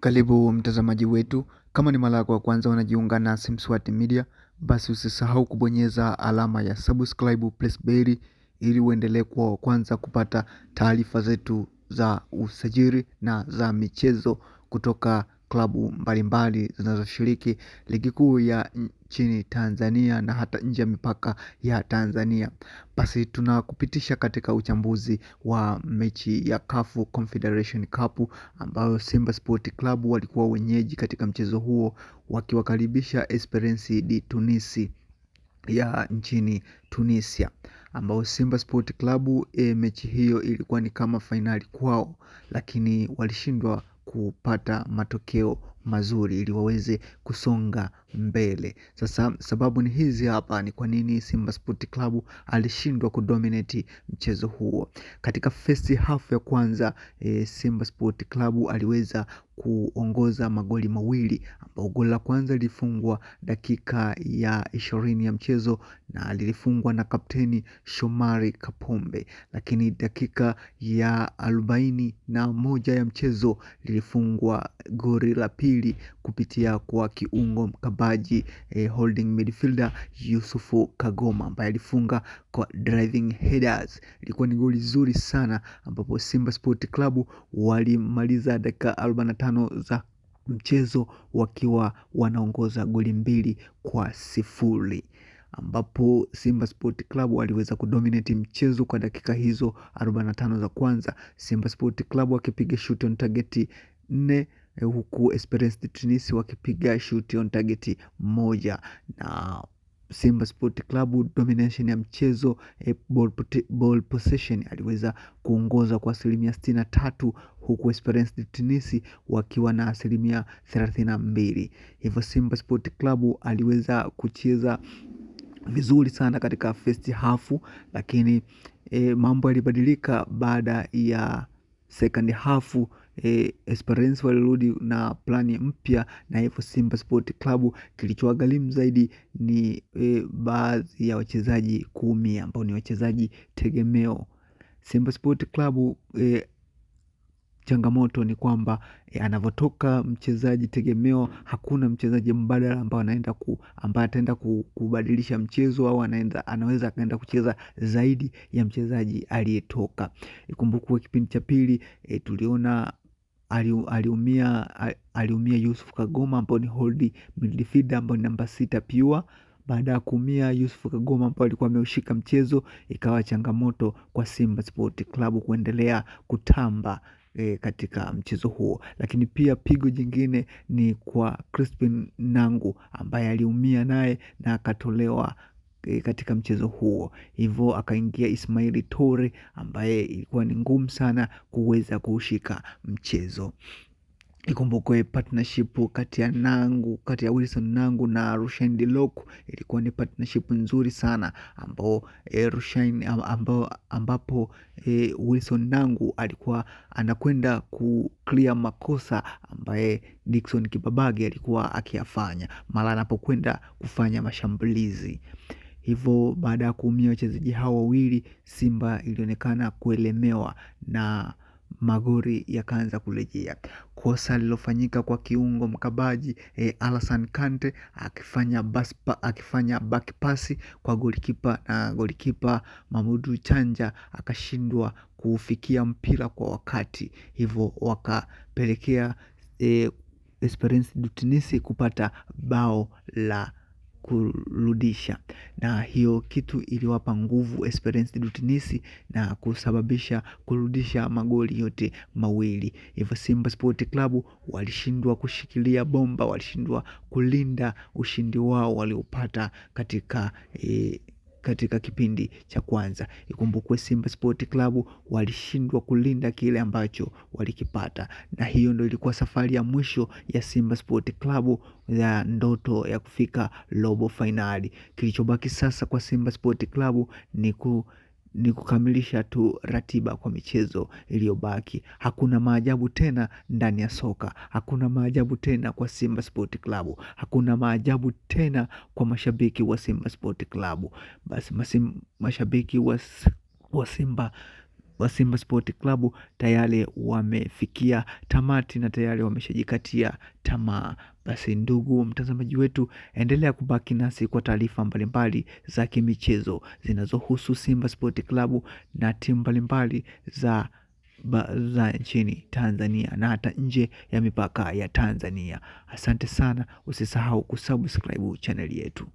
Karibu mtazamaji wetu, kama ni mara yako ya kwanza unajiunga na Mswati Media, basi usisahau kubonyeza alama ya subscribe plus bell ili uendelee kuwa wa kwanza kupata taarifa zetu za usajili na za michezo kutoka klabu mbalimbali zinazoshiriki ligi kuu ya nchini Tanzania na hata nje ya mipaka ya Tanzania. Basi tunakupitisha katika uchambuzi wa mechi ya CAF Confederation Cup ambayo Simba Sport Club walikuwa wenyeji katika mchezo huo wakiwakaribisha Esperance de Tunis ya nchini Tunisia, ambao Simba Sport Club mechi hiyo ilikuwa ni kama fainali kwao, lakini walishindwa kupata matokeo mazuri ili waweze kusonga mbele. Sasa sababu ni hizi hapa, ni kwa nini Simba Sport Club alishindwa kudominate mchezo huo. Katika first half ya kwanza Simba Sport Club aliweza kuongoza magoli mawili, ambao goli la kwanza lilifungwa dakika ya 20 ya mchezo na lilifungwa na kapteni Shomari Kapombe, lakini dakika ya 41 ya mchezo lilifungwa goli la pili kupitia kwa kiungo mkabaji holding midfielder Yusufu Kagoma ambaye alifunga kwa driving headers. Ilikuwa ni goli zuri sana, ambapo Simba Sport Club walimaliza dakika 45 za mchezo wakiwa wanaongoza goli 2-0, ambapo Simba Sport Club waliweza kudominate mchezo kwa dakika hizo 45 za kwanza. Simba Sport Club wakipiga shoot on target 4 huku Esperance de Tunis wakipiga shoot on target 1, na Simba Sport Club domination ya mchezo ball possession aliweza kuongoza kwa 63%, huku Esperance de Tunis wakiwa na 32%. Hivyo Simba Sport Club aliweza kucheza vizuri sana katika first half, lakini mambo yalibadilika baada ya second half. Esperance walirudi na plani mpya, na hivyo Simba Sport Club kilichowagharimu zaidi ni baadhi ya wachezaji kuumia ambao ni wachezaji tegemeo. Simba Sport Club changamoto ni kwamba anavotoka mchezaji tegemeo, hakuna mchezaji mbadala ambaye ataenda kubadilisha mchezo au anaweza akaenda kucheza zaidi ya mchezaji aliyetoka. Ikumbukwe kipindi cha pili tuliona aliumia Yusuf Kagoma ambao ni hold midfielder ambao ni namba 6 pure. Baada ya kuumia Yusuf Kagoma ambao alikuwa ameushika mchezo, ikawa changamoto kwa Simba Sport Club kuendelea kutamba katika mchezo huo. Lakini pia pigo jingine ni kwa Crispin Nangu ambaye aliumia naye na akatolewa katika mchezo huo, hivyo akaingia Ismaili Tore ambaye ilikuwa ni ngumu sana kuweza kuushika mchezo. Ikumbukwe partnership kati ya Wilson Nangu na Rushain De Lock ilikuwa ni partnership nzuri sana, ambapo Wilson Nangu alikuwa anakwenda clear makosa ambaye Dickson Kibabage alikuwa akiyafanya mara anapokwenda kufanya mashambulizi. Hivyo baada ya kuumia wachezaji hao wawili, Simba ilionekana kuelemewa na magori yakaanza kurejea. Kosa lilofanyika kwa kiungo mkabaji Alasan Kante akifanya back pass kwa golikipa, na golikipa Mamudu Chanja akashindwa kufikia mpira kwa wakati, hivyo wakapelekea Esperance de Tunis kupata bao la kurudisha, na hiyo kitu iliwapa nguvu Esperance de Tunis na kusababisha kurudisha magoli yote mawili. Hivyo Simba Sport Club walishindwa kushikilia bomba, walishindwa kulinda ushindi wao waliopata katika kipindi cha kwanza. Ikumbukwe Simba Sport Club walishindwa kulinda kile ambacho walikipata, na hiyo ndio ilikuwa safari ya mwisho ya Simba Sport Club ya ndoto ya kufika robo finali. Kilichobaki sasa kwa Simba Sport Club ni kukamilisha tu ratiba kwa michezo iliyobaki. Hakuna maajabu tena ndani ya soka, hakuna maajabu tena kwa Simba Sport Club, hakuna maajabu tena kwa mashabiki wa Simba Sport Club. Basi mashabiki wa Simba wa Simba Sport Club tayari wamefikia tamati na tayari wameshajikatia tamaa. Basi ndugu mtazamaji wetu, endelea kubaki nasi kwa taarifa mbalimbali za kimichezo zinazohusu Simba Sport Club na timu mbalimbali za nchini Tanzania na hata nje ya mipaka ya Tanzania. Asante sana, usisahau kusubscribe channel yetu.